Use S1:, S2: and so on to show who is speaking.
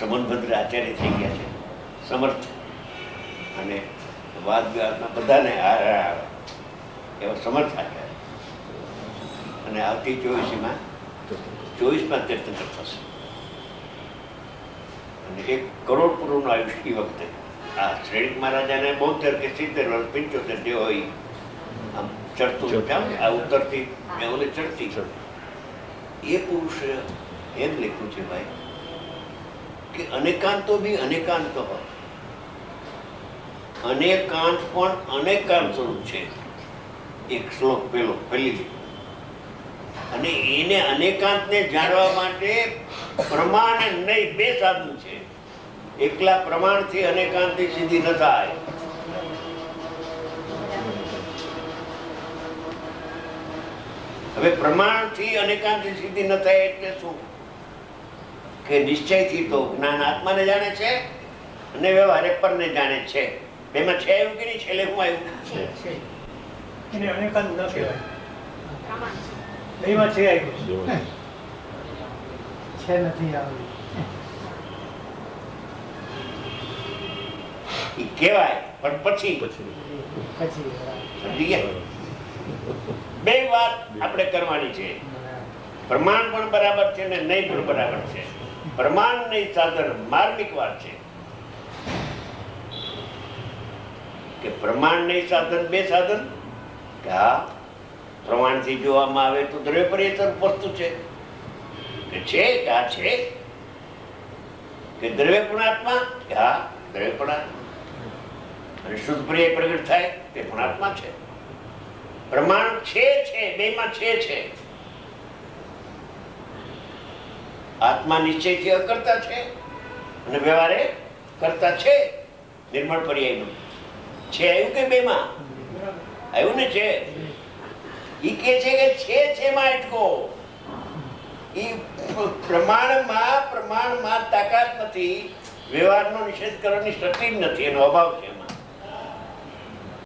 S1: સંબંધભદ્ર આચાર્ય થઈ ગયા છે, સમર્થ, અને વાદ વિવાદમાં બધાને હાર આવે એવા સમર્થ આચાર્ય. અને આવતી 24માં તીર્થંકર થશે. અને 1 કરોડ પૂર્વનું આયુષ્ય એ વખતે આ શ્રેણીક મહારાજાને 72 કે 70 વર્ષ 75 જે હોય આમ ચડતું આ ઉતરતી ઓલે ચડતી એ પુરુષે એમ લખ્યું છે ભાઈ કે અનેકાંતો બી અનેકાંત હોય, અનેકાંત પણ અનેકાંત સ્વરૂપ છે. એક શ્લોક પહેલી. અને એને અનેકાંતને જાણવા માટે પ્રમાણ નહીં, 2 સાધન છે. એકલા પ્રમાણથી અનેકાંતની સિદ્ધિ ન થાય. હવે પ્રમાણથી અનેકાંતની સિદ્ધિ ન થાય એટલે શું? કે નિશ્ચયથી તો જ્ઞાન આત્માને જાણે છે અને વ્યવહાર પરને જાણે છે. બેમાં છે એવું કે નહીં? છેલ્લે હું આવ્યું
S2: એને અનેકાંત ન કહેવાય, બેમાં છે આવ્યું છે નથી આવ્યું
S1: એ કહેવાય, પણ પછી બે વાત આપણે કરવાની છે. પ્રમાણ પણ બરાબર છે ને નહીં પણ બરાબર છે. પ્રમાણ નહીં સાધન માર્મિક વાત છે કે પ્રમાણ નહીં સાધન 2 સાધન. કે હા, પ્રમાણથી જોવામાં આવે તો દ્રવ્ય પર્યતન વસ્તુ છે કે છે કે આ છે, કે દ્રવ્ય પણ આત્મા, કે હા દ્રવ્ય પણ આત્મા, અને શુદ્ધ પર્યાય પ્રગટ થાય તે પણ આત્મા છે. પ્રમાણ છે, બેમાં છે. આત્મા નિશ્ચયથી અકર્તા છે અને વ્યવહારે કરતા છે. નિર્મળ પર્યાયનું છે આવ્યું કે બેમાં આવ્યું ને? છે. ઈ કે છે કે છે માં અટકો. ઈ પ્રમાણમાં તાકાત નથી, વ્યવહારનો નિષેધ કરવાની શક્તિ જ નથી, એનો અભાવ છે.